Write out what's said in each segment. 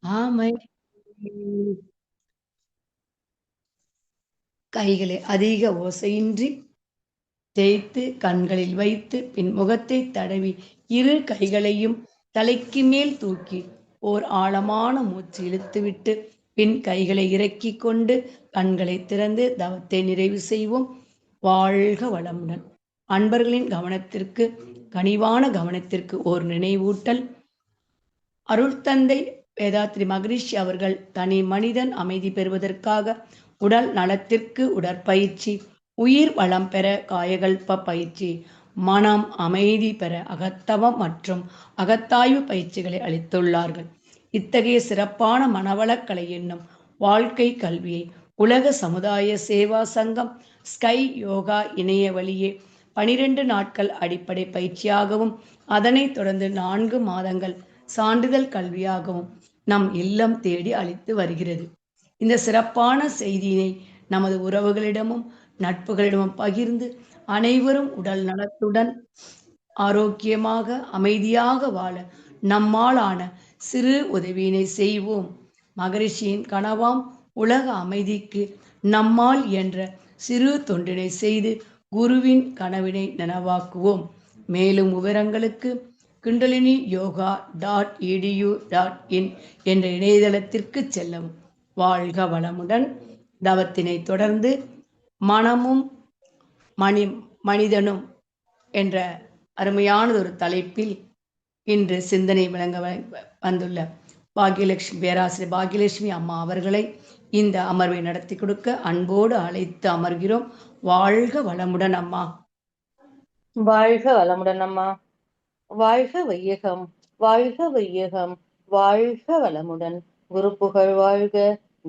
ஆமை கைகளை அதிக ஓசையின்றி தேய்த்து கண்களில் வைத்து பின் முகத்தை தடவி இரு கைகளையும் தலைக்கு மேல் தூக்கி ஓர் ஆழமான மூச்சு இழுத்துவிட்டு பின் கைகளை இறக்கிக் கொண்டு கண்களை திறந்து தவத்தை நிறைவு செய்வோம். வாழ்க வளமுடன். அன்பர்களின் கவனத்திற்கு, கனிவான கவனத்திற்கு ஓர் நினைவூட்டல். அருள்தந்தை வேதாத்ரி மகரிஷி அவர்கள் தனி மனிதன் அமைதி பெறுவதற்காக உடல் நலத்திற்கு உடற்பயிற்சி, உயிர் வளம் பெற காயகல்ப பயிற்சி, மனம் அமைதி பெற அகத்தவம் மற்றும் அகத்தாய்வு பயிற்சிகளை அளித்துள்ளார்கள். இத்தகைய சிறப்பான மனவளக்கலை என்னும் வாழ்க்கை கல்வியை உலக சமுதாய சேவா சங்கம் ஸ்கை யோகா இணைய வழியே 12 நாட்கள் அடிப்படை பயிற்சியாகவும் அதனைத் தொடர்ந்து 4 மாதங்கள் சான்றிதழ் கல்வியாகவும் நம் இல்லம் தேடி அளித்து வருகிறது. இந்த சிறப்பான செய்தியினை நமது உறவுகளிடமும் நட்புகளிடமும் பகிர்ந்து அனைவரும் உடல் நலத்துடன் ஆரோக்கியமாக அமைதியாக வாழ நம்மாலான சிறு உதவியினை செய்வோம். மகரிஷியின் கனவாம் உலக அமைதிக்கு நம்மால் என்ற சிறு தொண்டினை செய்து குருவின் கனவினை நனவாக்குவோம். மேலும் விவரங்களுக்கு kundaliniyoga.edu.in என்ற இணையதளத்திற்கு செல்லவும். வாழ்க வளமுடன். தவத்தினை தொடர்ந்து மனமும் மனிதனும் என்ற அருமையானதொரு தலைப்பில் இன்று சிந்தனை விளங்க வந்துள்ள பாக்யலட்சுமி பேராசிரியர் பாக்யலட்சுமி அம்மா அவர்களை இந்த அமர்வை நடத்தி கொடுக்க அன்போடு அழைத்து அமர்கிறோம். வாழ்க வளமுடன் அம்மா. வாழ்க வளமுடன் அம்மா. வாழ்க வையகம், வாழ்க வையகம், வாழ்க வளமுடன். குரு புகழ் வாழ்க,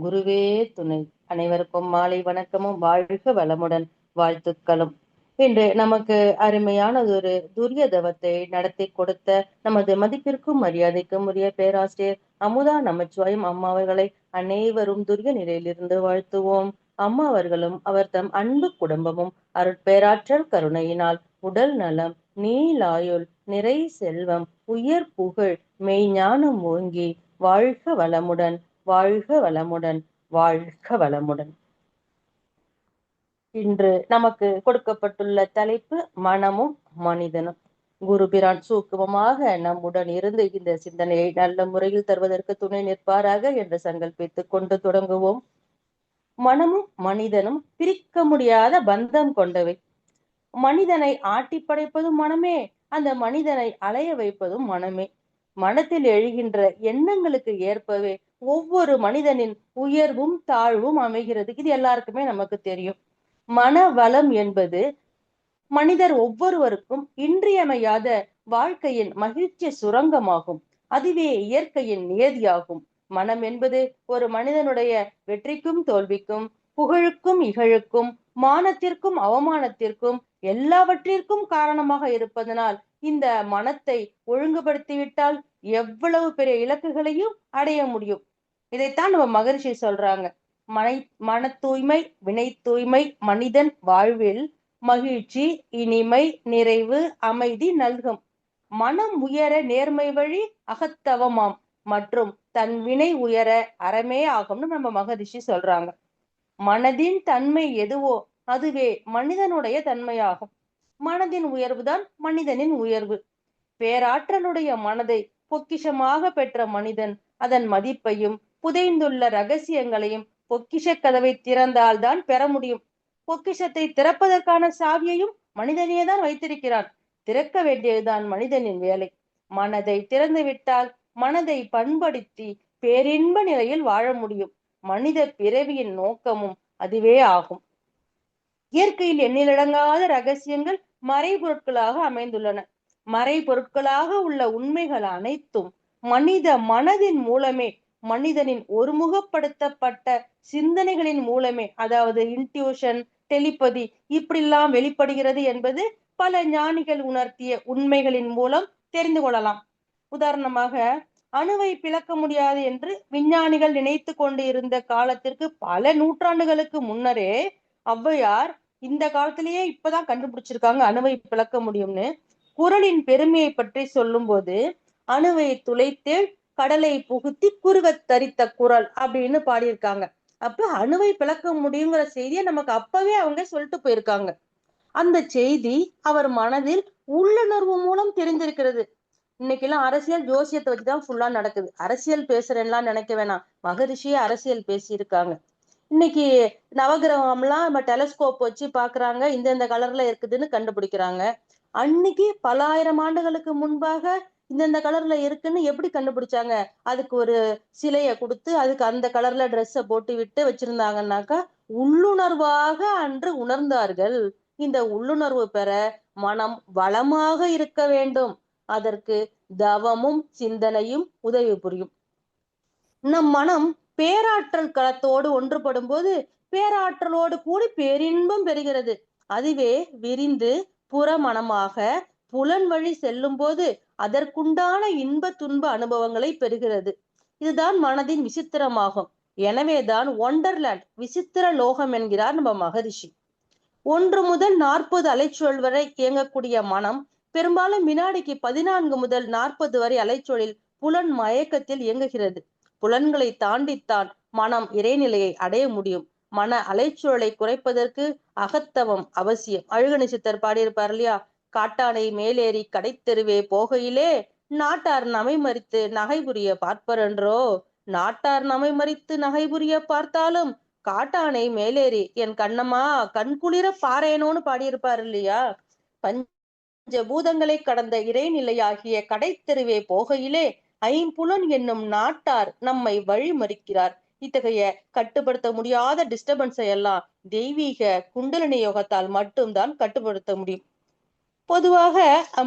குருவே துணை. அனைவருக்கும் மாலை வணக்கமும் வாழ்க வளமுடன் வாழ்த்துக்களும். இன்று நமக்கு அருமையான ஒரு துரிய தவத்தை நடத்தி கொடுத்த நமது மதிப்பிற்கும் மரியாதைக்கும் உரிய பேராசிரியர் அமுதா நமச்சிவாயம் அம்மா அவர்களை அனைவரும் துரிய நிலையிலிருந்து வாழ்த்துவோம். அம்மா அவர்களும் அவர் தம் அன்பு குடும்பமும் அருட்பேராற்றல் கருணையினால் உடல் நலம், நீலாயுள், நிறை செல்வம், உயர் புகழ், மெய்ஞானம் ஓங்கி வாழ்க வளமுடன், வாழ்க வளமுடன், வாழ்க வளமுடன். இன்று நமக்கு கொடுக்கப்பட்டுள்ள தலைப்பு மனமும் மனிதனும். குருபிரான் சூக்குமமாக நம்முடன் இருந்து இந்த சிந்தனையை நல்ல முறையில் தருவதற்கு துணை நிற்பாராக என்று சங்கல்பித்துக் கொண்டு தொடங்குவோம். மனமும் மனிதனும் பிரிக்க முடியாத பந்தம் கொண்டவை. மனிதனை ஆட்டி படைப்பதும் மனமே, அந்த மனிதனை அலைய வைப்பதும் மனமே. மனத்தில் எழுகின்ற எண்ணங்களுக்கு ஏற்பவே ஒவ்வொரு மனிதனின் உயர்வும் தாழ்வும் அமைகிறது. இது எல்லாருக்குமே நமக்கு தெரியும். மன வளம் என்பது மனிதர் ஒவ்வொருவருக்கும் இன்றியமையாத வாழ்க்கையின் மகிழ்ச்சி சுரங்கமாகும். அதுவே இயற்கையின் நியதியாகும். மனம் என்பது ஒரு மனிதனுடைய வெற்றிக்கும் தோல்விக்கும், புகழுக்கும் இகழுக்கும், மானத்திற்கும் அவமானத்திற்கும் எல்லாவற்றிற்கும் காரணமாக இருப்பதனால் இந்த மனத்தை ஒழுங்குபடுத்திவிட்டால் எவ்வளவு பெரிய இலக்குகளையும் அடைய முடியும். இதைத்தான் நம்ம மகரிஷி சொல்றாங்க. மன தூய்மை, வினை தூய்மை மனிதன் வாழ்வில் மகிழ்ச்சி, இனிமை, நிறைவு, அமைதி நல்கும். மனம் உயர நேர்மை வழி அகத்தவமாம் மற்றும் தன் வினை உயர அறமே ஆகும்னு நம்ம மகரிஷி சொல்றாங்க. மனதின் தன்மை எதுவோ அதுவே மனிதனுடைய தன்மையாகும். மனதின் உயர்வுதான் மனிதனின் உயர்வு. பேராற்றலுடைய மனதை பொக்கிஷமாக பெற்ற மனிதன் அதன் மதிப்பையும் புதைந்துள்ள ரகசியங்களையும் பொக்கிஷ கதவை திறந்தால்தான் பெற முடியும். பொக்கிஷத்தை திறப்பதற்கான சாவியையும் மனிதனே தான் வைத்திருக்கிறான். திறக்க வேண்டியதுதான் மனிதனின் வேலை. மனதை திறந்து விட்டால் மனதை பண்படுத்தி பேரின்ப நிலையில் வாழ முடியும். மனித பிறவியின் நோக்கமும் அதுவே ஆகும். இயற்கையில் எண்ணிலடங்காத ரகசியங்கள் மறைபொருட்களாக அமைந்துள்ளன. மறைபொருட்களாக உள்ள உண்மைகள் அனைத்தும் மனித மனதின் மூலமே, மனிதனின் ஒருமுகப்படுத்தப்பட்ட சிந்தனைகளின் மூலமே, அதாவது இன்ட்யூஷன், டெலிபதி இப்படிலாம் வெளிப்படுகிறது என்பது பல ஞானிகள் உணர்த்திய உண்மைகளின் மூலம் தெரிந்து கொள்ளலாம். உதாரணமாக, அணுவை பிளக்க முடியாது என்று விஞ்ஞானிகள் நினைத்து கொண்டு இருந்த காலத்திற்கு பல நூற்றாண்டுகளுக்கு முன்னரே ஔவையார் இந்த காலத்திலேயே இப்பதான் கண்டுபிடிச்சிருக்காங்க அணுவை பிளக்க முடியும்னு. குறளின் பெருமையை பற்றி சொல்லும் போது, அணுவை துளைத்தேள் கடலை புகுத்தி குறுகத் தரித்த குரல் அப்படின்னு பாடியிருக்காங்க. அப்ப அணுவை பிளக்க முடியுங்கிற செய்தியை நமக்கு அப்பவே அவங்க சொல்லிட்டு போயிருக்காங்க. அந்த செய்தி அவர் மனதில் உள்ளுணர்வு மூலம் தெரிந்திருக்கிறது. இன்னைக்கு எல்லாம் அரசியல் ஜோசியத்தை வச்சுதான் ஃபுல்லா நடக்குது. அரசியல் பேசுறேன்லாம் நினைக்க வேணாம். மகரிஷியே அரசியல் பேசியிருக்காங்க. இன்னைக்கு நவகிரகம்லாம் நம்ம டெலஸ்கோப் வச்சு பாக்குறாங்க, இந்தந்த கலர்ல இருக்குதுன்னு கண்டுபிடிக்கிறாங்க. அன்னைக்கு பல ஆயிரம் ஆண்டுகளுக்கு முன்பாக இந்தந்த கலர்ல இருக்குன்னு எப்படி கண்டுபிடிச்சாங்க? அதுக்கு ஒரு சிலைய கொடுத்து அதுக்கு அந்த கலர்ல ட்ரெஸ்ஸ போட்டு விட்டு வச்சிருந்தாங்கன்னாக்கா உள்ளுணர்வாக அன்று உணர்ந்தார்கள். இந்த உள்ளுணர்வு பெற மனம் வளமாக இருக்க வேண்டும். அதற்கு தவமும் சிந்தனையும் உதவி புரியும். நம் மனம் பேராற்றல் களத்தோடு ஒன்றுபடும் போது பேராற்றலோடு கூடி பேரின்பம் பெறுகிறது. அதுவே விரிந்து புறமனமாக புலன் வழி செல்லும் போது அதற்குண்டான இன்ப துன்ப அனுபவங்களை பெறுகிறது. இதுதான் மனதின் விசித்திரமாகும். எனவேதான் ஒண்டர்லேண்ட், விசித்திர லோகம் என்கிறார் நம்ம மகரிஷி. 1 முதல் 40 அலைச்சூழல் வரை இயங்கக்கூடிய மனம் பெரும்பாலும் வினாடிக்கு 14 முதல் 40 வரை அலைச்சூழலில் புலன் மயக்கத்தில் இயங்குகிறது. புலன்களை தாண்டித்தான் மனம் இறைநிலையை அடைய முடியும். மன அலைச்சூழலை குறைப்பதற்கு அகத்தவம் அவசியம். அழுகணி சித்தர் பாடியிருப்பார் இல்லையா? காட்டானை மேலேறி கடைத்தெருவே போகையிலே நாட்டார் நமை மறித்து நகை புரிய பார்ப்பரென்றோ. நாட்டார் நமை மறித்து நகை புரிய பார்த்தாலும் காட்டானை மேலேறி என் கண்ணம்மா கண்குளிர பாரேனோன்னு பாடியிருப்பார் இல்லையா? பஞ்சபூதங்களை கடந்த இறைநிலையாகிய கடைத்தெருவே போகையிலே ஐம்புலன் என்னும் நாட்டார் நம்மை வழி மறிக்கிறார். இத்தகைய கட்டுப்படுத்த முடியாத டிஸ்டர்பன்ஸை எல்லாம் தெய்வீக குண்டலினி யோகத்தால் மட்டும்தான் கட்டுப்படுத்த முடியும். பொதுவாக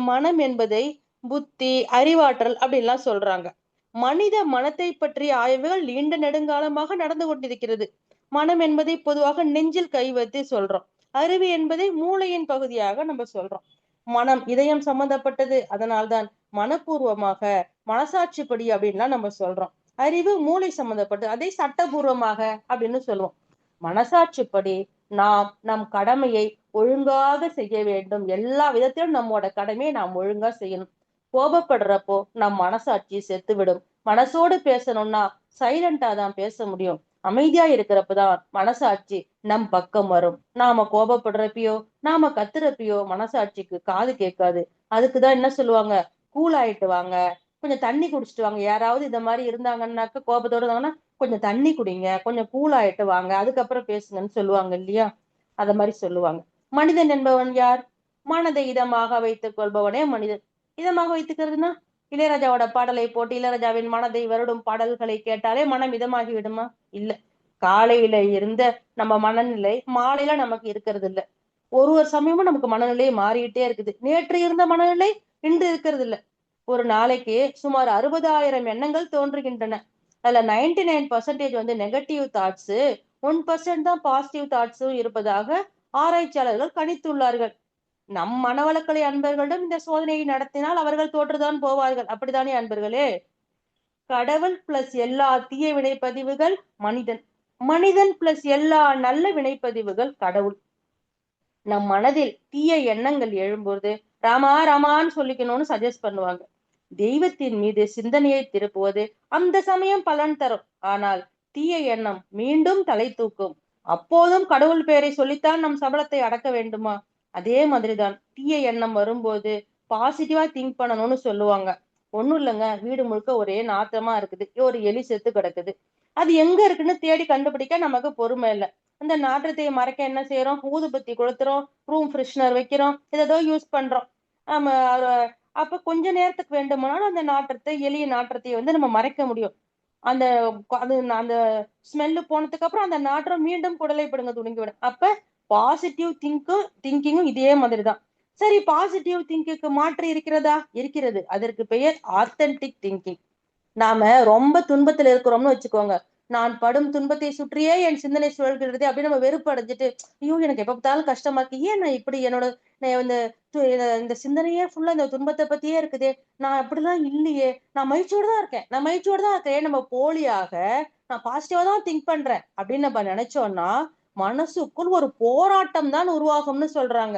மனம் என்பதை புத்தி, அறிவாற்றல் அப்படின்லாம் சொல்றாங்க. மனித மனத்தை பற்றிய ஆய்வுகள் நீண்ட நெடுங்காலமாக நடந்து கொண்டிருக்கிறது. மனம் என்பதை பொதுவாக நெஞ்சில் கை வைத்து சொல்றோம். அறிவு என்பதை மூளையின் பகுதியாக நம்ம சொல்றோம். மனம் இதயம் சம்பந்தப்பட்டது, அதனால்தான் மனப்பூர்வமாக மனசாட்சிப்படி அப்படின்லாம் நம்ம சொல்றோம். அறிவு மூளை சம்பந்தப்பட்டது, அதை சட்டபூர்வமாக அப்படின்னு சொல்லுவோம். மனசாட்சிப்படி நாம் நம் கடமையை ஒழுங்காக செய்ய வேண்டும். எல்லா விதத்திலும் நம்மோட கடமையை நாம் ஒழுங்கா செய்யணும். கோபப்படுறப்போ நம் மனசாட்சி செத்துவிடும். மனசோடு பேசணும்னா சைலண்டா தான் பேச முடியும். அமைதியா இருக்கிறப்பதான் மனசாட்சி நம் பக்கம் வரும். நாம கோபப்படுறப்பயோ நாம கத்துறப்பயோ மனசாட்சிக்கு காது கேட்காது. அதுக்குதான் என்ன சொல்லுவாங்க, கூல் ஆயிட்டு வாங்க, கொஞ்சம் தண்ணி குடிச்சிட்டு வாங்க. யாராவது இந்த மாதிரி இருந்தாங்கன்னாக்க கோபத்தோட இருந்தாங்கன்னா கொஞ்சம் தண்ணி குடிங்க, கொஞ்சம் கூல் ஆயிட்டு வாங்க, அதுக்கப்புறம் பேசுங்கன்னு சொல்லுவாங்க இல்லையா? அத மாதிரி சொல்லுவாங்க. மனிதன் என்பவன் யார்? மனதை இதமாக வைத்துக் கொள்பவனே மனிதன். இதமாக வைத்துக்கிறதுனா இளையராஜாவோட பாடலை போட்டு இளையராஜாவின் மனதை வருடும் பாடல்களை கேட்டாலே மனம் இதமாகி விடுமா? இல்ல. காலையில இருந்த நம்ம மனநிலை மாலையில நமக்கு இருக்கிறது இல்ல. ஒரு சமயமும் நமக்கு மனநிலை மாறிக்கிட்டே இருக்குது. நேற்று இருந்த மனநிலை இன்று இருக்கிறது இல்ல. ஒரு நாளைக்கு சுமார் 60,000 எண்ணங்கள் தோன்றுகின்றன. அதுல 99% வந்து நெகட்டிவ் தாட்ஸ், 1% தான் பாசிட்டிவ் தாட்ஸும் இருப்பதாக ஆராய்ச்சியாளர்கள் கணித்துள்ளார்கள். நம் மனவளக்கலை அன்பர்களிடம் இந்த சோதனையை நடத்தினால் அவர்கள் தோற்றுதான் போவார்கள். அப்படித்தானே அன்பர்களே? கடவுள் பிளஸ் எல்லா தீய வினைப்பதிவுகள் மனிதன். மனிதன் பிளஸ் எல்லா நல்ல வினைப்பதிவுகள் கடவுள். நம் மனதில் தீய எண்ணங்கள் எழும்போது ராமா ராமான்னு சொல்லிக்கணும்னு சஜஸ்ட் பண்ணுவாங்க. தெய்வத்தின் மீது சிந்தனையை திருப்புவது அந்த சமயம் பலன் தரும். ஆனால் தீய எண்ணம் மீண்டும் தலை தூக்கும். அப்போதும் கடவுள் பெயரை சொல்லித்தான் நம் சபலத்தை அடக்க வேண்டுமா? அதே மாதிரிதான் தீய எண்ணம் வரும்போது பாசிட்டிவா திங்க் பண்ணணும்னு சொல்லுவாங்க. ஒண்ணும் இல்லைங்க, வீடு முழுக்க ஒரே நாத்தமா இருக்குது, ஒரு எலி செத்து கிடக்குது. அது எங்க இருக்குன்னு தேடி கண்டுபிடிக்க நமக்கு பொறுமை இல்லை. அந்த நாற்றத்தை மறைக்க என்ன செய்யறோம்? ஊதுபத்தி கொளுத்துறோம், ரூம் ஃப்ரெஷ்னர் வைக்கிறோம், ஏதோ யூஸ் பண்றோம். நம்ம அப்ப கொஞ்ச நேரத்துக்கு வேண்டுமானாலும் அந்த நாற்றத்தை, எளிய நாற்றத்தை வந்து நம்ம மறைக்க முடியும். அந்த அந்த ஸ்மெல்லு போனதுக்கு அப்புறம் அந்த நாற்றம் மீண்டும் குடலை பிடுங்க துணிங்கிவிடும். அப்ப பாசிட்டிவ் திங்கிங்கும் இதே மாதிரிதான். சரி, பாசிட்டிவ் திங்கிங்க்கு மாற்று இருக்கிறதா? இருக்கிறது. அதற்கு பெயர் ஆத்தென்டிக் திங்கிங். நாம ரொம்ப துன்பத்துல இருக்கிறோம்னு வச்சுக்கோங்க. நான் படும் துன்பத்தை சுற்றியே என் சிந்தனை சுழல்கிறது அப்படின்னு நம்ம வெறுப்பு அடைஞ்சிட்டு, ஐயோ எனக்கு எப்ப பார்த்தாலும் கஷ்டமா இருக்கு, ஏன் நான் இப்படி என்னோட இந்த சிந்தனையே ஃபுல்லா இந்த துன்பத்தை பத்தியே இருக்குதே, நான் அப்படிலாம் இல்லையே, நான் மகிழ்ச்சியோட தான் இருக்கேன், நான் மகிழ்ச்சியோட தான் இருக்கேன், நம்ம போலியாக நான் பாசிட்டிவா தான் திங்க் பண்றேன் அப்படின்னு நம்ம நினைச்சோம்னா மனசுக்குள் ஒரு போராட்டம் தான் உருவாகும்னு சொல்றாங்க.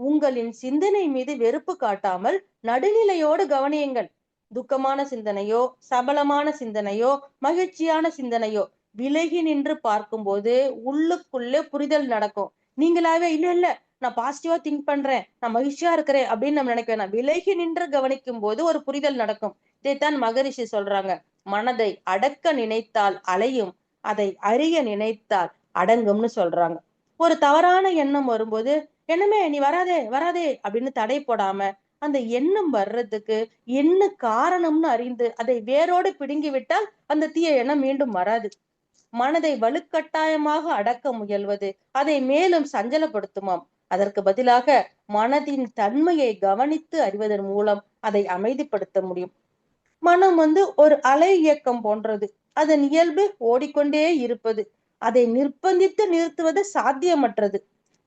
உங்களின் சிந்தனை மீது வெறுப்பு காட்டாமல் நடுநிலையோடு கவனியுங்கள். துக்கமான சிந்தனையோ, சபலமான சிந்தனையோ, மகிழ்ச்சியான சிந்தனையோ விலகி நின்று பார்க்கும்போது உள்ளுக்குள்ளே புரிதல் நடக்கும். நீங்களாவே இல்ல இல்ல நான் பாசிட்டிவா திங்க் பண்றேன், நான் மகிழ்ச்சியா இருக்கிறேன் அப்படின்னு நம்ம நினைக்க வேணாம். விலகி நின்று கவனிக்கும் போது ஒரு புரிதல் நடக்கும். இதைத்தான் மகரிஷி சொல்றாங்க. மனதை அடக்க நினைத்தால் அலையும், அதை அறிய நினைத்தால் அடங்கும்னு சொல்றாங்க. ஒரு தவறான எண்ணம் வரும்போது, எண்ணமே நீ வராதே வராதே அப்படின்னு தடை போடாம, அந்த எண்ணம் வர்றதுக்கு என்ன காரணம்னு அறிந்து அதை வேரோடு பிடுங்கி விட்டால் அந்த தீய எண்ணம் மீண்டும் வராது. மனதை வலுக்கட்டாயமாக அடக்க முயல்வது அதை மேலும் சஞ்சலப்படுத்துமாம். அதற்கு பதிலாக மனதின் தன்மையை கவனித்து அறிவதன் மூலம் அதை அமைதிப்படுத்த முடியும். மனம் ஒரு அலை இயக்கம் போன்றது. அதன் இயல்பு ஓடிக்கொண்டே இருப்பது. அதை நிர்பந்தித்து நிறுத்துவது சாத்தியமற்றது.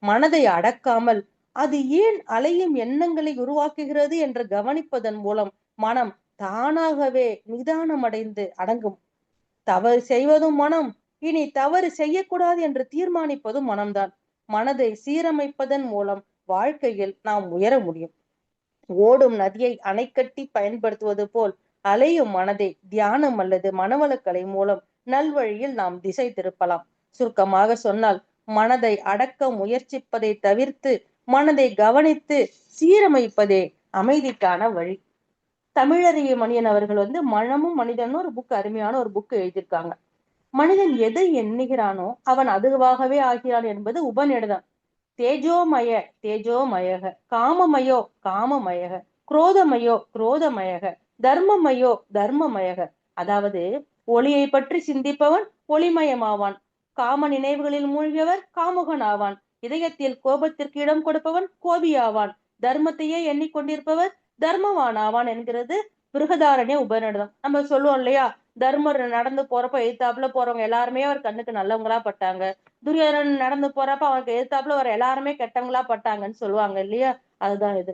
மனதை அடக்காமல் அது ஏன் அலையும் எண்ணங்களை உருவாக்குகிறது என்று கவனிப்பதன் மூலம் மனம் தானாகவே நிதானமடைந்து அடங்கும். தவறு செய்வதும் மனம், இனி தவறு செய்யக்கூடாது என்று தீர்மானிப்பதும் மனம்தான். மனதை சீரமைப்பதன் மூலம் வாழ்க்கையில் நாம் உயர முடியும். ஓடும் நதியை அணை கட்டி பயன்படுத்துவது போல் அலையும் மனதை தியானம் அல்லது மனவளக்கலை மூலம் நல்வழியில் நாம் திசை திருப்பலாம். சுருக்கமாக சொன்னால், மனதை அடக்க முயற்சிப்பதை தவிர்த்து மனதை கவனித்து சீரமைப்பதே அமைதிக்கான வழி. தமிழறிஞர் மணியன் அவர்கள் மனமும் மனிதனும் ஒரு புக், அருமையான ஒரு புக் எழுதியிருக்காங்க. மனிதன் எதை எண்ணுகிறானோ அவன் அதுவாகவே ஆகிறான் என்பது உபநிடதம். தேஜோமய தேஜோமயக, காமமயோ காமமயக, குரோதமயோ குரோதமயக, தர்மமயோ தர்மமயக. அதாவது ஒளியை பற்றி சிந்திப்பவன் ஒளிமயமாவான், காம நினைவுகளில் மூழ்கியவர் காமுகன் ஆவான், இதயத்தில் கோபத்திற்கு இடம் கொடுப்பவன் கோபியாவான், தர்மத்தையே எண்ணிக்கொண்டிருப்பவர் தர்மவான் ஆவான் என்கிறது பிருகதாரண்ய உபநிடதம். நம்ம சொல்லுவோம் இல்லையா, தர்மர் நடந்து போறப்ப எதிர்த்தாப்புல போறவங்க எல்லாருமே அவர் கண்ணுக்கு நல்லவங்களா பட்டாங்க, துரியோதனன் நடந்து போறப்ப அவனுக்கு எதிர்த்தாப்புல வர எல்லாருமே கெட்டவங்களா பட்டாங்கன்னு சொல்லுவாங்க இல்லையா. அதுதான் இது.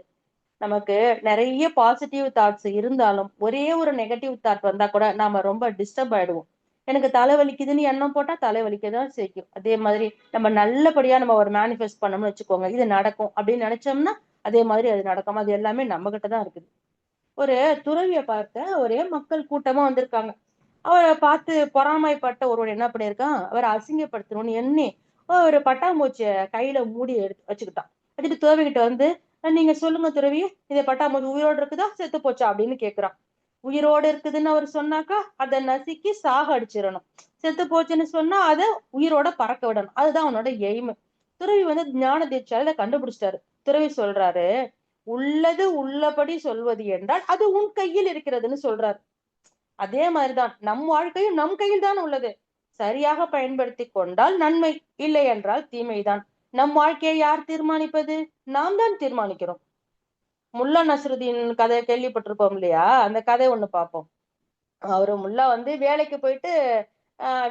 நமக்கு நிறைய பாசிட்டிவ் தாட்ஸ் இருந்தாலும் ஒரே ஒரு நெகட்டிவ் தாட் வந்தா கூட நாம ரொம்ப டிஸ்டர்ப் ஆயிடுவோம். எனக்கு தலை வலிக்குதுன்னு எண்ணம் போட்டா தலை வலிக்கதான் செய்யும். அதே மாதிரி நம்ம நல்லபடியா நம்ம ஒரு மேனிஃபெஸ்ட் பண்ணோம்னு வச்சுக்கோங்க, இது நடக்கும் அப்படின்னு நினைச்சோம்னா அதே மாதிரி அது நடக்கும். அது எல்லாமே நம்ம கிட்டதான் இருக்குது. ஒரு துறவியை பார்த்த ஒரே மக்கள் கூட்டமா வந்திருக்காங்க. அவரை பார்த்து பொறாமைப்பட்ட ஒருவன் என்ன பண்ணியிருக்கான், அவரை அசிங்கப்படுத்தணும்னு எண்ணி ஒரு பட்டாம்பூச்சிய கையில மூடி எடுத்து வச்சுக்கிட்டான். வச்சுட்டு துறவி கிட்ட நீங்க சொல்லுங்க துறவி, இந்த பட்டாம்பூச்சி உயிரோடு இருக்குதா செத்து போச்சா அப்படின்னு கேக்குறான். உயிரோடு இருக்குதுன்னு அவர் சொன்னாக்கா அதை நசுக்கி சாக அடிச்சிடணும், செத்து போச்சுன்னு சொன்னா அதை உயிரோட பறக்க விடணும். அதுதான் அவனோட எய்ம். துறவி ஞான தீட்சால கண்டுபிடிச்சிட்டாரு. துறவி சொல்றாரு, உள்ளது உள்ளபடி சொல்வது என்றால் அது உன் கையில் இருக்கிறதுன்னு சொல்றாரு. அதே மாதிரிதான் நம் வாழ்க்கையும் நம் கையில் தான் உள்ளது. சரியாக பயன்படுத்தி கொண்டால் நன்மை, இல்லை என்றால் தீமைதான். நம் வாழ்க்கையை யார் தீர்மானிப்பது? நாம் தான் தீர்மானிக்கிறோம். முல்லா நஸ்ருதீன் கதை கேள்விப்பட்டிருப்போம் இல்லையா, அந்த கதை ஒண்ணு பார்ப்போம். அவரு முல்லா வேலைக்கு போயிட்டு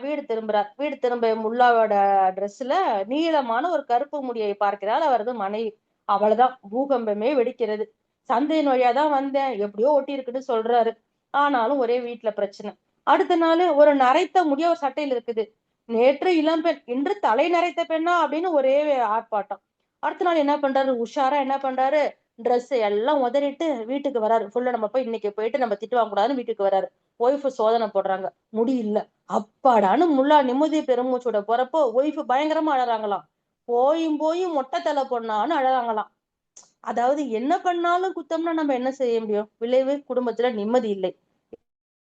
வீடு திரும்புறார். வீடு திரும்ப முல்லாவோட ட்ரெஸ்ல நீளமான ஒரு கருப்பு முடியை பார்க்கிறார் அவரது மனைவி. அவ்வளவுதான், பூகம்பமே வெடிக்கிறது. சந்தையின் வழியாதான் வந்தேன், எப்படியோ ஒட்டி இருக்குன்னு சொல்றாரு. ஆனாலும் ஒரே வீட்டுல பிரச்சனை. அடுத்த நாள் ஒரு நரைத்த முடிய ஒரு சட்டையில இருக்குது. நேற்று இளம்பெண், இன்று தலை நரைத்த பெண்ணா அப்படின்னு ஒரே ஆர்ப்பாட்டம். அடுத்த நாள் என்ன பண்றாரு, உஷாரா என்ன பண்றாரு, ட்ரெஸ் எல்லாம் உதறிட்டு வீட்டுக்கு வராரு. ஃபுல்லா நம்ம போய் இன்னைக்கு போயிட்டு நம்ம திட்டு வாங்க கூடாதுன்னு வீட்டுக்கு வராரு. ஒய்ஃப் சோதனை போடுறாங்க, முடியல. அப்பாடான்னு முல்லா நிம்மதி பெருமூச்சோட போறப்போ ஒய்ஃப் பயங்கரமா அழறாங்களாம். போயும் போயும் மொட்டை தலை பொண்ணான்னு அழறாங்களாம். அதாவது என்ன பண்ணாலும் குத்தம்னா நம்ம என்ன செய்ய முடியும்? விளைவு குடும்பத்துல நிம்மதி இல்லை.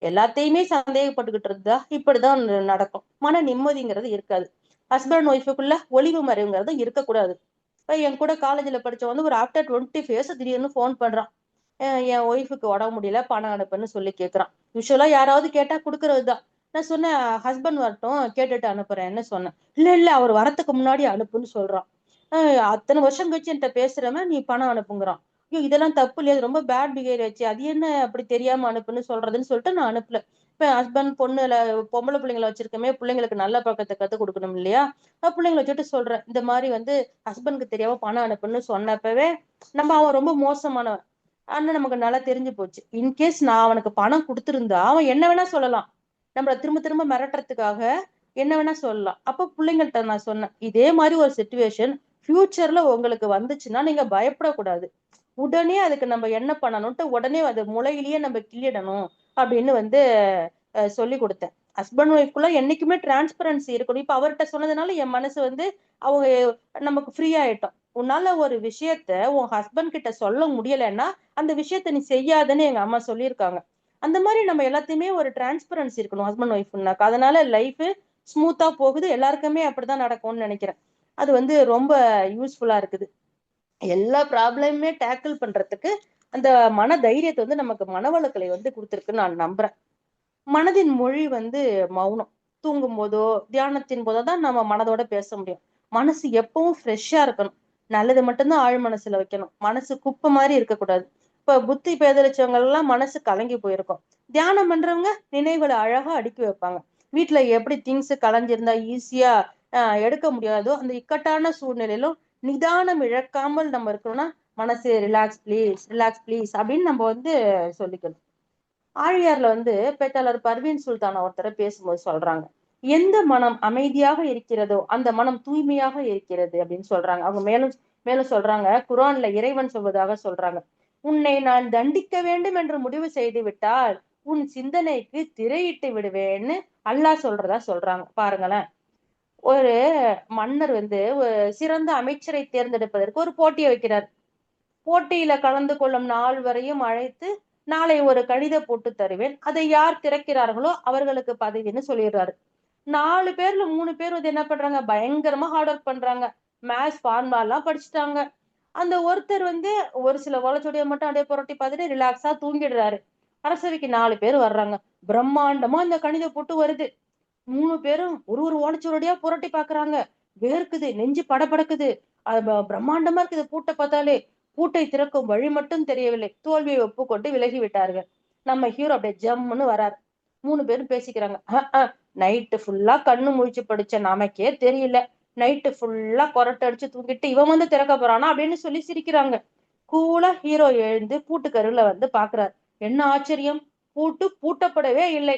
எல்லாத்தையுமே சந்தேகப்பட்டுக்கிட்டு இருந்தா இப்படிதான் நடக்கும். மன நிம்மதிங்கிறது இருக்காது. ஹஸ்பண்ட் ஒய்ஃபுக்குள்ள ஒளிவு மறைவுங்கிறது இருக்கக்கூடாது. இப்ப என் கூட காலேஜ்ல படிச்சவன் ஒரு ஆஃப்டர் 20 இயர்ஸ் திடீர்னு போன் பண்றான். என் ஒய்ஃபுக்கு உடம்பு முடியல, பணம் அனுப்புன்னு சொல்லி கேட்கறான். யூஸ்வலா யாராவது கேட்டா குடுக்கறதுதான். நான் சொன்னேன், ஹஸ்பண்ட் வரட்டும் கேட்டுட்டு அனுப்புறேன்னு சொன்னேன். இல்ல இல்ல அவர் வரத்துக்கு முன்னாடி அனுப்புன்னு சொல்றான். அத்தனை வருஷம் கழிச்சு என்கிட்ட பேசுறவன் நீ பணம் அனுப்புங்கிறான். ஐயோ இதெல்லாம் தப்பு இல்லையா, ரொம்ப பேட் பிஹேவியர் ஆச்சு, அது என்ன அப்படி தெரியாம அனுப்புன்னு சொல்றதுன்னு சொல்லிட்டு நான் அனுப்பல. இப்ப ஹஸ்பண்ட் பொண்ணுல பொம்பளை பிள்ளைங்களை வச்சிருக்கமே, பிள்ளைங்களுக்கு நல்ல பழக்கத்தை கத்து கொடுக்கணும் இல்லையா. நான் பிள்ளைங்களை வச்சுட்டு சொல்றேன், இந்த மாதிரி ஹஸ்பண்ட்க்கு தெரியாம பணம் அனுப்புன்னு சொன்னப்பவே அவன் ரொம்ப மோசமானவன் அண்ணன் நமக்கு நல்லா தெரிஞ்சு போச்சு. இன்கேஸ் நான் அவனுக்கு பணம் கொடுத்திருந்தா அவன் என்ன வேணா சொல்லலாம், நம்மள திரும்ப திரும்ப மிரட்டுறதுக்காக என்ன வேணா சொல்லலாம். அப்ப பிள்ளைங்கள்ட்ட நான் சொன்னேன், இதே மாதிரி ஒரு சிச்சுவேஷன் ஃபியூச்சர்ல உங்களுக்கு வந்துச்சுன்னா நீங்க பயப்படக்கூடாது. உடனே அதுக்கு நம்ம என்ன பண்ணணும்ட்டு உடனே அது முளையிலேயே நம்ம கிள்ளிடணும் அப்படின்னு வந்து சொல்லி கொடுத்தேன். ஹஸ்பண்ட் ஒய்ஃப்குள்ள என்னைக்குமே டிரான்ஸ்பரன்சி இருக்கணும். இப்ப அவர்கிட்ட சொன்னதுனால என் மனசு வந்து அவங்க நமக்கு ஃப்ரீ ஆயிட்டோம். உன்னால ஒரு விஷயத்த உன் ஹஸ்பண்ட் கிட்ட சொல்ல முடியலைன்னா அந்த விஷயத்த நீ செய்யாதுன்னு எங்க அம்மா சொல்லியிருக்காங்க. அந்த மாதிரி நம்ம எல்லாத்தையுமே ஒரு டிரான்ஸ்பரன்சி இருக்கணும் ஹஸ்பண்ட் ஒய்ஃப்னாக்கா. அதனால லைஃப் ஸ்மூத்தா போகுது. எல்லாருக்குமே அப்படிதான் நடக்கும்னு நினைக்கிறேன். அது வந்து ரொம்ப யூஸ்ஃபுல்லா இருக்குது. எல்லா ப்ராப்ளமுமே டேக்கிள் பண்றதுக்கு அந்த மன தைரியத்தை வந்து நமக்கு மனவளக்கலை வந்து கொடுத்துருக்குன்னு நான் நம்புறேன். மனதின் மொழி வந்து மௌனம். தூங்கும் போதோ தியானத்தின் போதோ தான் நம்ம மனதோட பேச முடியும். மனசு எப்பவும் ஃப்ரெஷ்ஷா இருக்கணும். நல்லது மட்டும்தான் ஆழ் மனசுல வைக்கணும். மனசு குப்பை மாதிரி இருக்கக்கூடாது. இப்ப புத்தி பேதலிச்சவங்க எல்லாம் மனசு கலங்கி போயிருக்கும். தியானம் பண்றவங்க நினைவுகளை அழகா அடுக்கி வைப்பாங்க. வீட்டுல எப்படி திங்ஸ் கலைஞ்சிருந்தா ஈஸியா எடுக்க முடியாதோ அந்த இக்கட்டான சூழ்நிலையிலும் நிதானம் இழக்காமல் நம்ம இருக்கணும்னா மனசு ரிலாக்ஸ் ப்ளீஸ் ரிலாக்ஸ் ப்ளீஸ் அப்படின்னு நம்ம வந்து சொல்லிக்கணும். ஆழியார்ல வந்து பேச்சாளர் பர்வீன் சுல்தான் ஒருத்தர பேசும்போது சொல்றாங்க, எந்த மனம் அமைதியாக இருக்கிறதோ அந்த மனம் தூய்மையாக இருக்கிறது அப்படின்னு சொல்றாங்க. அவங்க மேலும் மேலும் சொல்றாங்க, குர்ஆன்ல இறைவன் சொல்வதாக சொல்றாங்க, உன்னை நான் தண்டிக்க வேண்டும் என்று முடிவு செய்து விட்டால் உன் சிந்தனைக்கு திரையிட்டு விடுவேன்னு அல்லாஹ் சொல்றதா சொல்றாங்க. பாருங்களேன். ஒரு மன்னர் வந்து ஒரு சிறந்த அமைச்சரை தேர்ந்தெடுப்பதற்கு ஒரு போட்டியை வைக்கிறார். போட்டியில கலந்து கொள்ளும் நால்வரையும் அழைத்து, நாளை ஒரு கடித போட்டு தருவேன். அதை யார் திறக்கிறார்களோ அவர்களுக்கு பதவின்னு சொல்லிடுறாரு. 4 பேர்ல 3 பேர் வந்து என்ன பண்றாங்க? பயங்கரமா ஹார்ட் ஒர்க் பண்றாங்க. மேத்ஸ் ஃபார்முலா எல்லாம் படிச்சுட்டாங்க. அந்த ஒருத்தர் வந்து ஒரு சில ஓலைச்சுவடியை மட்டும் அப்படியே புரட்டி பார்த்துட்டு ரிலாக்ஸா தூங்கிடுறாரு. அரசவைக்கு 4 பேர் வர்றாங்க. பிரம்மாண்டமா அந்த கணித போட்டு வருது. 3 பேரும் ஒரு ஒரு ஓலைச்சுவடியா புரட்டி பாக்குறாங்க. வேர்க்குது, நெஞ்சு படபடக்குது. பிரம்மாண்டமா இருக்குது பூட்டை பார்த்தாலே. பூட்டை திறக்கும் வழி மட்டும் தெரியவில்லை. தோல்வியை ஒப்புக்கொண்டு விலகி விட்டார்கள். நம்ம ஹீரோ அப்படியே ஜம்முன்னு வராரு. 3 பேரும் பேசிக்கிறாங்க. நைட்டு ஃபுல்லா கண்ணு முழிச்சு படிச்ச நமக்கே தெரியல. நைட்டு ஃபுல்லா கொரட்டை அடிச்சு தூங்கிட்டு இவன் வந்து திறக்க போறானா அப்படின்னு சொல்லி சிரிக்கிறாங்க. கூலா ஹீரோ எழுந்து பூட்டுக்கருவில வந்து பாக்குறாரு. என்ன ஆச்சரியம்! பூட்டு பூட்டப்படவே இல்லை.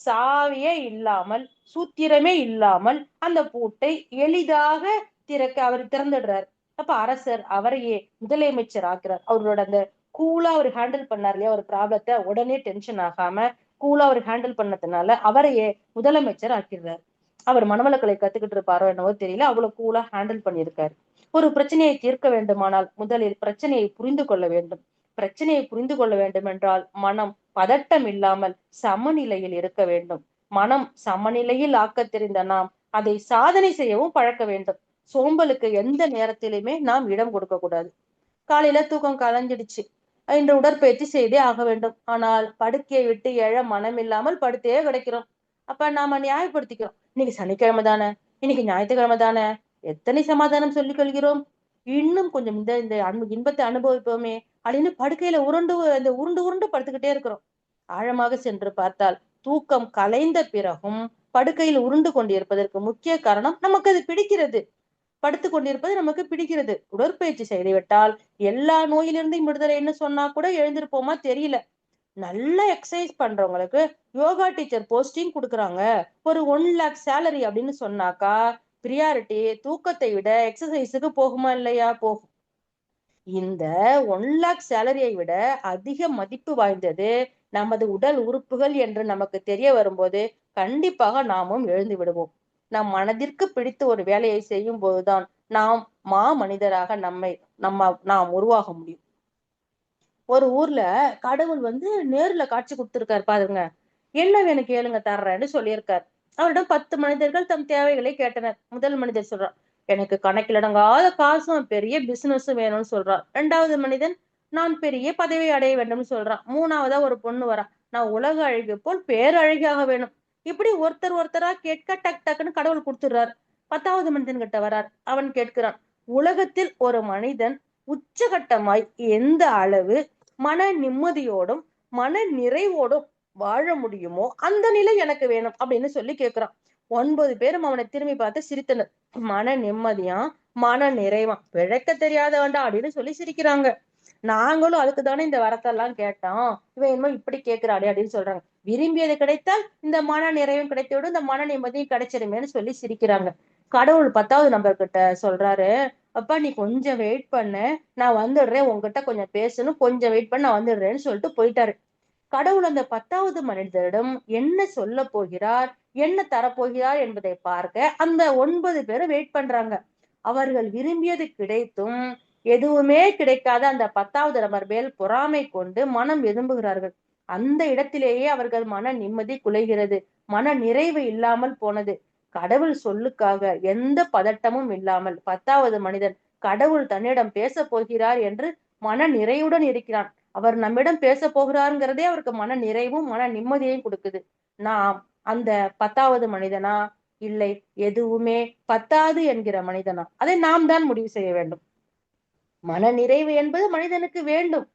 சாவியே இல்லாமல், சூத்திரமே இல்லாமல் அந்த பூட்டை எளிதாக திறக்க அவர் திறந்துடுறாரு. அப்ப அரசர் அவரையே முதலமைச்சர் ஆக்குறார். அவரோட அந்த கூலா அவர் ஹேண்டில் பண்ணார் இல்லையா ஒரு ப்ராப்ளத்தை, உடனே டென்ஷன் ஆகாம கூலா அவர் ஹேண்டில் பண்ணதுனால அவரையே முதலமைச்சர் ஆக்கிடுறாரு. அவர் மனவளக்கலை கத்துக்கிட்டு இருப்பாரோ என்னவோ தெரியல, அவ்வளவு கூலா ஹேண்டில் பண்ணியிருக்காரு. ஒரு பிரச்சனையை தீர்க்க வேண்டுமானால் முதலில் பிரச்சனையை புரிந்து கொள்ள வேண்டும். பிரச்சனையை புரிந்து கொள்ள வேண்டும் என்றால் மனம் பதட்டம் இல்லாமல் சமநிலையில் இருக்க வேண்டும். மனம் சமநிலையில் ஆக்க தெரிந்த நாம் அதை சாதனை செய்யவும் பழக்க வேண்டும். சோம்பலுக்கு எந்த நேரத்திலுமே நாம் இடம் கொடுக்க கூடாது. காலையில தூக்கம் கலைஞ்சிடுச்சு, இன்று உடற்பயிற்சி செய்தே ஆக வேண்டும். ஆனால் படுக்கையை விட்டு எழ மனம் இல்லாமல் படுத்தே கிடைக்கிறோம். அப்ப நாம நியாயப்படுத்திக்கிறோம், இன்னைக்கு சனிக்கிழமை தானே, இன்னைக்கு ஞாயிற்றுக்கிழமை தானே. எத்தனை சமாதானம் சொல்லிக் கொள்கிறோம். இன்னும் கொஞ்சம் இந்த இந்த இன்பத்தை அனுபவிப்போமே அப்படின்னு படுக்கையில உருண்டு உருண்டு உருண்டு படுத்துக்கிட்டே இருக்கிறோம். ஆழமாக சென்று பார்த்தால் தூக்கம் கலைந்த பிறகும் படுக்கையில் உருண்டு கொண்டிருப்பதற்கு முக்கிய காரணம் நமக்கு அது பிடிக்கிறது. படுத்து கொண்டிருப்பது நமக்கு பிடிக்கிறது. உடற்பயிற்சி செய்துவிட்டால் எல்லா நோயிலிருந்தும் விடுதலைன்னு சொன்னா கூட எழுந்திருப்போமா தெரியல. நல்ல எக்ஸசைஸ் பண்றவங்களுக்கு யோகா டீச்சர் போஸ்டிங் கொடுக்குறாங்க. ஒரு 1 lakh சேலரி அப்படின்னு சொன்னாக்கா பிரியாரிட்டி தூக்கத்தை விட எக்ஸசைஸுக்கு போகுமா இல்லையா? போகும். இந்த 1 lakh சேலரியை விட அதிக மதிப்பு வாய்ந்தது நமது உடல் உறுப்புகள் என்று நமக்கு தெரிய வரும்போது கண்டிப்பாக நாமும் எழுந்து விடுவோம். நம் மனதிற்கு பிடித்த ஒரு வேலையை செய்யும் போதுதான் நாம் மனிதராக நாம் உருவாக முடியும். ஒரு ஊர்ல கடவுள் வந்து நேர்ல காட்சி கொடுத்திருக்காரு பாருங்க. என்ன வேணும் கேளுங்க தர்றேன்னு சொல்லியிருக்காரு. அவரிடம் 10 மனிதர்கள் தம் தேவைகளை கேட்டனர். முதல் மனிதர் சொல்றார், எனக்கு கணக்கிலடங்காத காசும் பெரிய பிசினஸும் வேணும்னு சொல்றார். 2வது மனிதன், நான் பெரிய பதவி அடைய வேண்டும்னு சொல்றான். 3வதா ஒரு பொண்ணு வரா, நான் உலக அழகு போல் பேரழகியாக வேணும். இப்படி ஒருத்தர் ஒருத்தரா கேட்க டக் டக்குன்னு கடவுள் கொடுத்துடுறார். 10வது மனிதன் கிட்ட வரார். அவன் கேட்கிறான், உலகத்தில் ஒரு மனிதன் உச்சகட்டமாய் எந்த அளவு மன நிம்மதியோடும் மன நிறைவோடும் வாழ முடியுமோ அந்த நிலை எனக்கு வேணும் அப்படின்னு சொல்லி கேட்கிறான். 9 பேரும் அவனை திரும்பி பார்த்து சிரித்தனர். மன நிம்மதியா, மன நிறைவா, பிழைக்க தெரியாதவன்டா அப்படின்னு சொல்லி சிரிக்கிறாங்க. நாங்களும் அதுக்கு தானே இந்த வரத்தெல்லாம் கேட்டோம், இவன் என்னமோ இப்படி கேட்கிறாடே அப்படின்னு சொல்றாங்க. விரும்பியது கிடைத்தால் இந்த மன நிறைவும் கிடைத்தோடு இந்த மன நிம்மதியும் கிடைச்சிருமேன்னு சொல்லி சிரிக்கிறாங்க. கடவுள் 10வது நம்பர் கிட்ட சொல்றாரு, அப்பா நீ கொஞ்சம் வெயிட் பண்ணு, நான் வந்துடுறேன், உங்ககிட்ட கொஞ்சம் பேசணும், கொஞ்சம் வெயிட் பண்ண, நான் வந்துடுறேன்னு சொல்லிட்டு போயிட்டாரு. கடவுள் அந்த 10வது மனிதரிடம் என்ன சொல்ல போகிறார், என்ன தரப்போகிறார் என்பதை பார்க்க அந்த 9 பேரும் வெயிட் பண்றாங்க. அவர்கள் விரும்பியது கிடைத்தும் எதுவுமே கிடைக்காத அந்த 10வது நபர் மேல் பொறாமை கொண்டு மனம் வெதும்புகிறார்கள். அந்த இடத்திலேயே அவர்கள் மன நிம்மதி குலைகிறது. மன நிறைவு இல்லாமல் போனது. கடவுள் சொல்லுக்காக எந்த பதட்டமும் இல்லாமல் 10வது மனிதன் கடவுள் தன்னிடம் பேசப் போகிறார் என்று மன நிறைவுடன் இருக்கிறான். அவர் நம்மிடம் பேச போகிறாருங்கிறதே அவருக்கு மன நிறைவும் மன நிம்மதியையும் கொடுக்குது. நாம் அந்த 10வது மனிதனா, இல்லை எதுவுமே பத்தாது என்கிற மனிதனா, அதை நாம் தான் முடிவு செய்ய வேண்டும். மன நிறைவு என்பது மனிதனுக்கு வேண்டும்.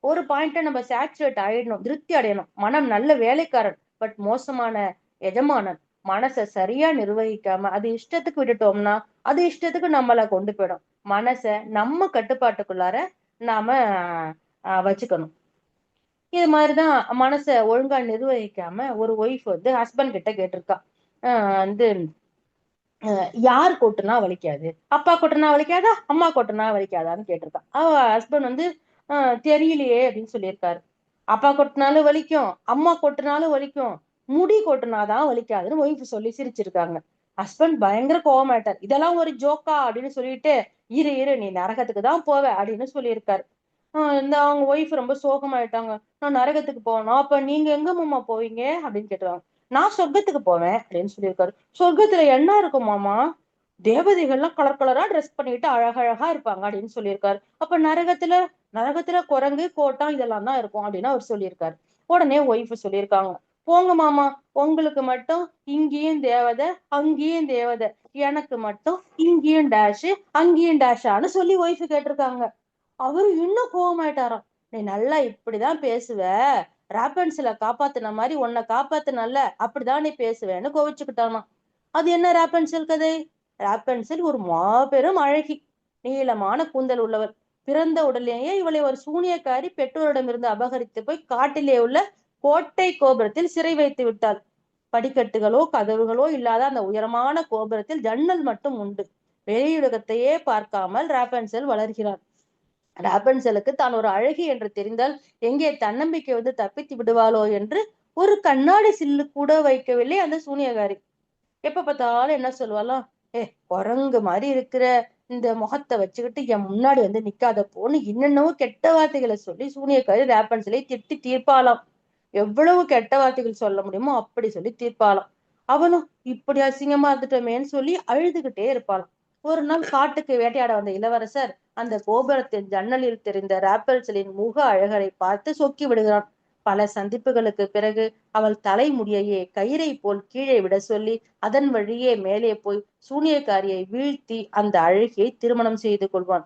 ஒரு பாயிண்ட்ல நம்ம சேச்சுரேட் ஆயிடணும், திருப்தி அடையணும். மனம் நல்ல வேலைக்காரன், பட் மோசமான எஜமானன். மனசை சரியா நிர்வகிக்காம அது இஷ்டத்துக்கு விட்டுட்டோம்னா அது இஷ்டத்துக்கு நம்மள கொண்டு போயிடும். மனசை நம்ம கட்டுப்பாட்டுக்குள்ளார நாம வச்சுக்கணும். இது மாதிரிதான் மனசை ஒழுங்கா நிர்வகிக்காம ஒரு ஒய்ஃப் வந்து ஹஸ்பண்ட் கிட்ட கேட்டிருக்கா, வந்து யார் கொட்டுனா வலிக்காது, அப்பா கொட்டுனா வலிக்காதா, அம்மா கொட்டுனா வலிக்காதான்னு கேட்டிருக்கா. அவ ஹஸ்பண்ட் வந்து தெரியலையே அப்படின்னு சொல்லியிருக்காரு. அப்பா கொட்டினாலும் வலிக்கும், அம்மா கொட்டினாலும் வலிக்கும், முடி கொட்டினாதான் வலிக்காதுன்னு ஒய்ஃப் சொல்லி சிரிச்சிருக்காங்க. ஹஸ்பண்ட் பயங்கர கோவமாயிட்டார். இதெல்லாம் ஒரு ஜோக்கா அப்படின்னு சொல்லிட்டு, இரு இரு நீ நரகத்துக்கு தான் போவ அப்படின்னு சொல்லியிருக்காரு. இந்த அவங்க ஒய்ஃப் ரொம்ப சோகமாயிட்டாங்க. நான் நரகத்துக்கு போகணும், அப்ப நீங்க எங்க மாமா போவீங்க அப்படின்னு கேட்டுருவாங்க. நான் சொர்க்கத்துக்கு போவேன் அப்படின்னு சொல்லியிருக்காரு. சொர்க்கத்துல என்ன இருக்கும் மாமா? தேவதைகள்லாம் கலர் கலரா ட்ரெஸ் பண்ணிட்டு அழகழகா இருப்பாங்க அப்படின்னு சொல்லியிருக்காரு. அப்ப நரகத்துல நரகத்துல குரங்கு கோட்டம் இதெல்லாம் தான் இருக்கும் அப்படின்னு அவர் சொல்லியிருக்காரு. உடனே ஒய்ஃப் சொல்லியிருக்காங்க, போங்க மாமா, உங்களுக்கு மட்டும் இங்கேயும் தேவதை அங்கேயும் தேவதை, எனக்கு மட்டும் இங்கேயும் டேஷ் அங்கேயும் டேஷான்னு சொல்லி ஒய்ஃப் கேட்டிருக்காங்க. அவரு இன்னும் கோவமாயிட்டாராம். நீ நல்லா இப்படிதான் பேசுவ, ராப்பன்சில காப்பாத்துன மாதிரி உன்னை காப்பாத்துனல்ல, அப்படிதான் நீ பேசுவேன்னு கோவிச்சுக்கிட்டானா. அது என்ன ராப்பன்சல் கதை? ராப்பன்சல் ஒரு மாபெரும் அழகி, நீளமான கூந்தல் உள்ளவர். பிறந்த உடனேயே இவளை ஒரு சூனியக்காரி பெற்றோரிடமிருந்து அபகரித்து போய் காட்டிலே உள்ள கோட்டை கோபுரத்தில் சிறை வைத்து விட்டாள். படிக்கட்டுகளோ கதவுகளோ இல்லாத அந்த உயரமான கோபுரத்தில் ஜன்னல் மட்டும் உண்டு. வெளியுலகத்தையே பார்க்காமல் ராப்பன்சல் வளர்கிறாள். ராபன்சலுக்கு தான் ஒரு அழகி என்று தெரிந்தால் எங்கே தன்னம்பிக்கை வந்து தப்பித்து விடுவாளோ என்று ஒரு கண்ணாடி சில்லு கூட வைக்கவில்லை அந்த சூனியகாரி. எப்ப பார்த்தாலும் என்ன சொல்லுவாளாம், குரங்கு மாதிரி இருக்கிற இந்த முகத்தை வச்சுக்கிட்டு என் முன்னாடி வந்து நிக்காத போன்னு என்னென்னவோ கெட்ட வார்த்தைகளை சொல்லி சூனியக்காரி ராப்பன்சலை திட்டி தீர்ப்பாளாம். எவ்வளவு கெட்ட வார்த்தைகள் சொல்ல முடியுமோ அப்படி சொல்லி தீர்ப்பாளாம். அவனும் இப்படி அசிங்கமா இருந்துட்டோமேன்னு சொல்லி அழுதுகிட்டே இருப்பாளாம். ஒரு நாள் காட்டுக்கு வேட்டையாட வந்த இளவரசர் அந்த கோபுரத்தின் ஜன்னலில் தெரிந்த ராப்பன்சலின் முக அழகரை பார்த்து சொக்கி விடுகிறான். பல சந்திப்புகளுக்கு பிறகு அவள் தலைமுடியையே கயிறை போல் கீழே விட சொல்லி அதன் வழியே மேலே போய் சூனியக்காரியை வீழ்த்தி அந்த அழகியை திருமணம் செய்து கொள்வான்.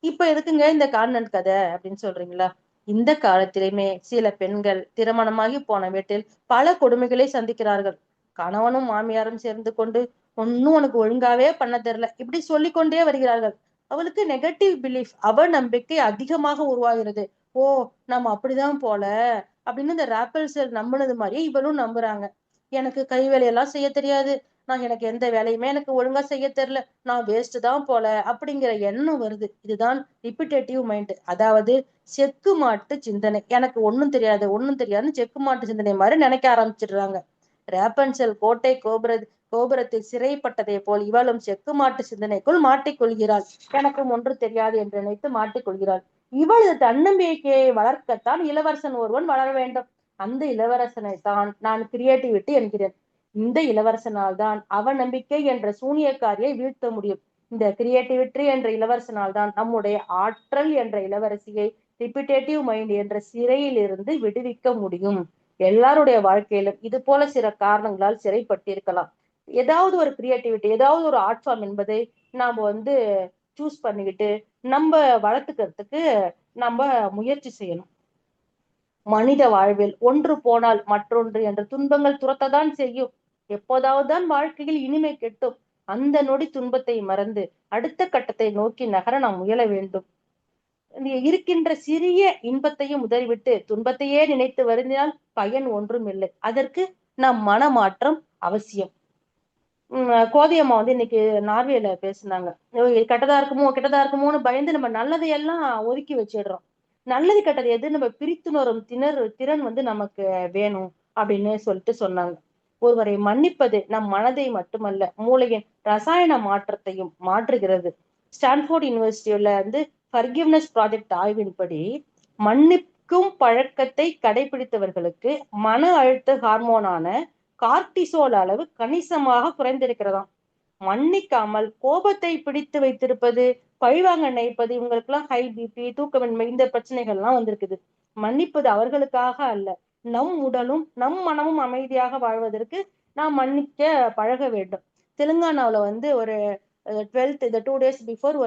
இப்ப எதுக்குங்க இந்த கான்வென்ட் கதை அப்படின்னு சொல்றீங்களா? இந்த காலத்திலுமே சில பெண்கள் திருமணமாகி போன வீட்டில் பல கொடுமைகளை சந்திக்கிறார்கள். கணவனும் மாமியாரும் சேர்ந்து கொண்டு ஒன்னும் உனக்கு ஒழுங்காவே பண்ண தெரியல இப்படி சொல்லிக்கொண்டே வருகிறார்கள். அவளுக்கு நெகட்டிவ் பிலீஃப், அவ நம்பிக்கை அதிகமாக உருவாகிறது. ஓ, நம்ம அப்படிதான் போல அப்படின்னு இந்த ராப்பல்சல் நம்பினது மாதிரியே இவளும் நம்புறாங்க. எனக்கு கை வேலையெல்லாம் செய்ய தெரியாது, எனக்கு எந்த வேலையுமே எனக்கு ஒழுங்கா செய்ய தெரியல, நான் வேஸ்ட் தான் போல அப்படிங்கிற எண்ணம் வருது. இதுதான் ரிப்பிட்டேட்டிவ் மைண்ட், அதாவது செக்கு மாட்டு சிந்தனை. எனக்கு ஒண்ணும் தெரியாது ஒண்ணும் தெரியாதுன்னு செக்கு மாட்டு சிந்தனை மாதிரி நினைக்க ஆரம்பிச்சிடுறாங்க. ராப்பன்சல் கோட்டை கோபுரத்தில் சிறைப்பட்டதை போல் இவளும் செக்கு மாட்டு சிந்தனைக்குள் மாட்டிக்கொள்கிறாள். எனக்கும் ஒன்று தெரியாது என்று நினைத்து மாட்டிக்கொள்கிறாள். இவளது தன்னம்பிக்கையை வளர்க்கத்தான் இளவரசன் ஒருவன் வளர வேண்டும். அந்த இளவரசனை தான் நான் கிரியேட்டிவிட்டி என்கிறேன். இந்த இளவரசனால் தான் அவநம்பிக்கை என்ற சூனியக்காரியை வீழ்த்த முடியும். இந்த கிரியேட்டிவிட்டி என்ற இளவரசனால் தான் நம்முடைய ஆற்றல் என்ற இளவரசியை ரிப்பிட்டேட்டிவ் மைண்ட் என்ற சிறையில் இருந்து விடுவிக்க முடியும். எல்லாருடைய வாழ்க்கையிலும் இது போல சில காரணங்களால் சிறைப்பட்டிருக்கலாம். ஏதாவது ஒரு கிரியேட்டிவிட்டி, ஏதாவது ஒரு ஆர்ட் ஃபார்ம் என்பதை நாம வந்து சூஸ் பண்ணிக்கிட்டு நம்ம வளர்த்துக்கிறதுக்கு நம்ம முயற்சி செய்யணும். மனித வாழ்வில் ஒன்று போனால் மற்றொன்று என்ற துன்பங்கள் துரத்ததான் செய்யும். எப்போதாவது தான் வாழ்க்கையில் இனிமை கெட்டும். அந்த நொடி துன்பத்தை மறந்து அடுத்த கட்டத்தை நோக்கி நகர நாம் முயல வேண்டும். இருக்கின்ற சிறிய இன்பத்தையும் உதறிவிட்டு துன்பத்தையே நினைத்து வருந்தினால் பயன் ஒன்றும் இல்லை. அதற்கு நம் மனமாற்றம் அவசியம். கோதையம்மா வந்து இன்னைக்கு நார்வேல பேசுனாங்க. இது கெட்டதா இருக்குமோன்னு பயந்து நம்ம நல்லதையெல்லாம் ஒதுக்கி வச்சிடுறோம். நல்லது கெட்டது எது நம்ம பிரித்துணரும் திறன் வந்து நமக்கு வேணும் அப்படின்னு சொல்லிட்டு சொன்னாங்க. ஒருவரை மன்னிப்பது நம் மனதை மட்டுமல்ல, மூளையின் ரசாயன மாற்றத்தையும் மாற்றுகிறது. ஸ்டான்ஃபோர்ட் யுனிவர்சிட்டியில வந்து ஃபர்கிவ்னஸ் ப்ராஜெக்ட் ஆய்வின்படி, மன்னிக்கும் பழக்கத்தை கடைபிடித்தவர்களுக்கு மன அழுத்த ஹார்மோனான கார்டிசோல் அளவு கணிசமாக குறைந்திருக்கிறதாம். மன்னிக்காமல் கோபத்தை பிடித்து வைத்திருப்பது, பழிவாங்க நினைப்பது, இவங்களுக்கெல்லாம் ஹை பிபி, தூக்கமின்மை இந்த பிரச்சனைகள்லாம் வந்திருக்குது. மன்னிப்பது அவர்களுக்காக அல்ல, நம் உடலும் நம் மனமும் அமைதியாக வாழ்வதற்கு நாம் மன்னிக்க பழக வேண்டும். தெலுங்கானாவுல வந்து ஒரு 12th இந்த 2 days பிஃபோர்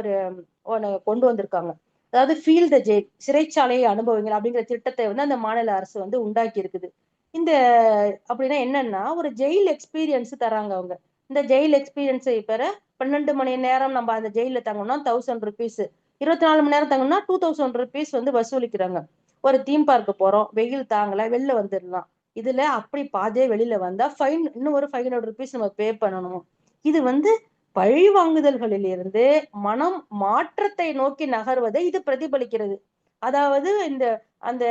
ஒன்னு கொண்டு வந்திருக்காங்க. அதாவது ஃபீல் த ஜெயில், சிறைச்சாலையை அனுபவிங்கள் அப்படிங்கிற திட்டத்தை வந்து அந்த மாநில அரசு வந்து உண்டாக்கி இருக்குது. இந்த அப்படின்னா என்னன்னா ஒரு ஜெயில் எக்ஸ்பீரியன்ஸ் தராங்க அவங்க. இந்த ஜெயில் எக்ஸ்பீரியன்ஸை பெற 12 மணி நேரம் நம்ம அந்த ஜெயில தங்கணும்னா 1000 ருபீஸ், 24 மணி நேரம் தங்கணும்னா 2000 ருபீஸ் வந்து வசூலிக்கிறாங்க. ஒரு தீம் பார்க்கு போறோம், வெயில் தாங்கல, வெளில வந்துடலாம். இதுல அப்படி பாதியே வெளியில வந்தா ஃபைன், இன்னும் ஒரு 500 ருபீஸ் நம்ம பே பண்ணணும். இது வந்து பழி வாங்குதல்களில் இருந்து மனம் மாற்றத்தை நோக்கி நகர்வதை இது பிரதிபலிக்கிறது. அதாவது இந்த அந்த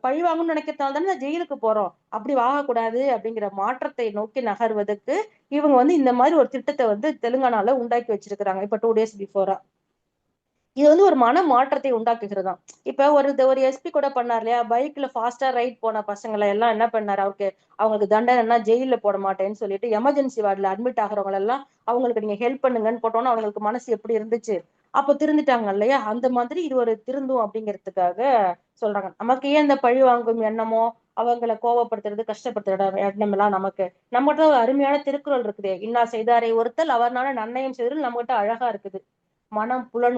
பழி வாங்கணும்னு நினைக்கிறதுனால தானே ஜெயிலுக்கு போறோம், அப்படி வாங்கக்கூடாது அப்படிங்கிற மாற்றத்தை நோக்கி நகர்வதற்கு இவங்க வந்து இந்த மாதிரி ஒரு திட்டத்தை வந்து தெலுங்கானால உண்டாக்கி வச்சிருக்கிறாங்க. இப்ப 2 days பிஃபோரா இது வந்து ஒரு மன மாற்றத்தை உண்டாக்குகிறதாம். இப்ப ஒரு எஸ்பி கூட பண்ணார் இல்லையா, பைக்ல ஃபாஸ்டா ரைட் போன பசங்களை எல்லாம் என்ன பண்ணாரு, அவங்களுக்கு தண்டனைன்னா ஜெயில போட மாட்டேன்னு சொல்லிட்டு எமர்ஜென்சி வார்டுல அட்மிட் ஆகிறவங்க எல்லாம் அவங்களுக்கு நீங்க ஹெல்ப் பண்ணுங்கன்னு போட்டோம்னா அவங்களுக்கு மனசு எப்படி இருந்துச்சு, அப்ப திருந்துட்டாங்க இல்லையா. அந்த மாதிரி இது ஒரு திருந்தும் அப்படிங்கிறதுக்காக சொல்றாங்க. நமக்கு ஏன் இந்த பழி வாங்கும் எண்ணமோ, அவங்களை கோவப்படுத்துறது, கஷ்டப்படுத்துற எண்ணம் எல்லாம் நமக்கு. நம்மகிட்ட ஒரு அருமையான திருக்குறள் இருக்குது, இன்னா செய்தாரை ஒருத்தல் அவர்னால நன்னயம் செய்தல், நம்மகிட்ட அழகா இருக்குது. மனம் புலன்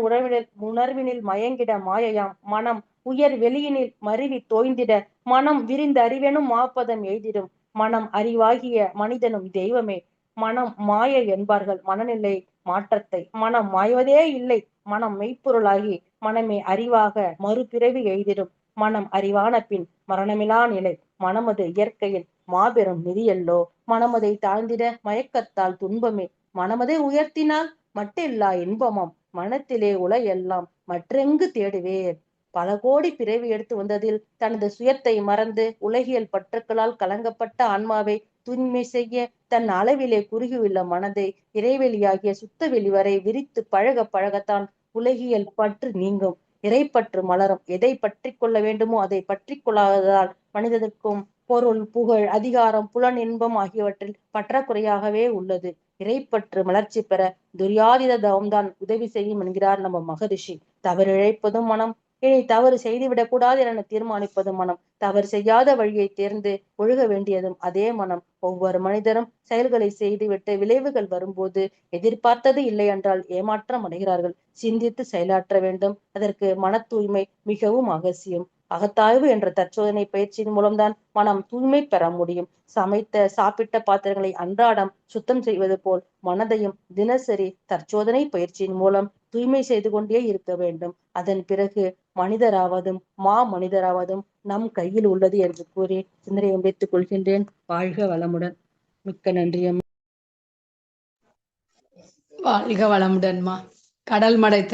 உணர்வினில் மயங்கிட மாயையாம், மனம் உயர் வெளியினில் மருவி தோய்ந்திட, மனம் விரிந்த அறிவெனும் மாப்பதம் எய்திடும், மனம் அறிவாகிய மனிதனும் தெய்வமே. மனம் மாயை என்பார்கள் மனநிலை மாற்றத்தை, மனம் மாய்வதே இல்லை, மனம் மெய்ப்பொருளாகி மனமே அறிவாக மறுபிறவி எய்திடும், மனம் அறிவான பின் மரணமிலா நிலை, மனமது இயற்கையில் மாபெரும் நிதியல்லோ, மனமதை தாழ்ந்திட மயக்கத்தால் துன்பமே, மனமதை உயர்த்தினால் மட்டில்லா இன்பமாம், மனத்திலே உல எல்லாம் மற்றெங்கு தேடுவேர். பல கோடி பிறவி எடுத்து வந்ததில் தனது சுயத்தை மறந்து உலகியல் பற்றுக்களால் கலங்கப்பட்ட ஆன்மாவை தூய்மை செய்ய தன் அளவிலே குறுகியுள்ள மனதை இறைவெளியாகிய சுத்தவெளி வரை விரித்து பழக பழகத்தான் உலகியல் பற்று நீங்கும், இறைப்பற்று மலரும். எதை பற்றி கொள்ள வேண்டுமோ அதை பற்றி கொள்ளாததால் மனிதனுக்கும் பொருள், புகழ், அதிகாரம், புலன் இன்பம் ஆகியவற்றில் பற்றாக்குறையாகவே உள்ளது. இறைப்பற்று மலர்ச்சி பெற துரியாதீத தவம்தான் உதவி செய்யும் என்கிறார் நம்ம மகரிஷி. தவறிழைப்பதும் மனம், இனி தவறு செய்துவிடக் கூடாது என தீர்மானிப்பதும் மனம், தவறு செய்யாத வழியை தேர்ந்து ஒழுக வேண்டியதும் அதே மனம். ஒவ்வொரு மனிதரும் செயல்களை செய்துவிட்டு விளைவுகள் வரும்போது எதிர்பார்த்தது இல்லை என்றால் ஏமாற்றம் அடைகிறார்கள். சிந்தித்து செயலாற்ற வேண்டும். அதற்கு மன தூய்மை மிகவும் அவசியம். அகத்தாய்வு என்ற தற்சோதனை பயிற்சியின் மூலம்தான் மனம் தூய்மை பெற முடியும். சாப்பிட்ட பாத்திரங்களை அன்றாடம் சுத்தம் செய்வது போல் மனதையும் தினசரி தற்சோதனை பயிற்சியின் மூலம் தூய்மை செய்து கொண்டே இருக்க வேண்டும். அதன் பிறகு மனிதராவதும் மனிதராவதும் நம் கையில் உள்ளது என்று கூறி சிந்தனையை முடித்துக் கொள்கின்றேன். வாழ்க வளமுடன். மிக்க நன்றி. வாழ்க வளமுடன்மா. கடல் மடை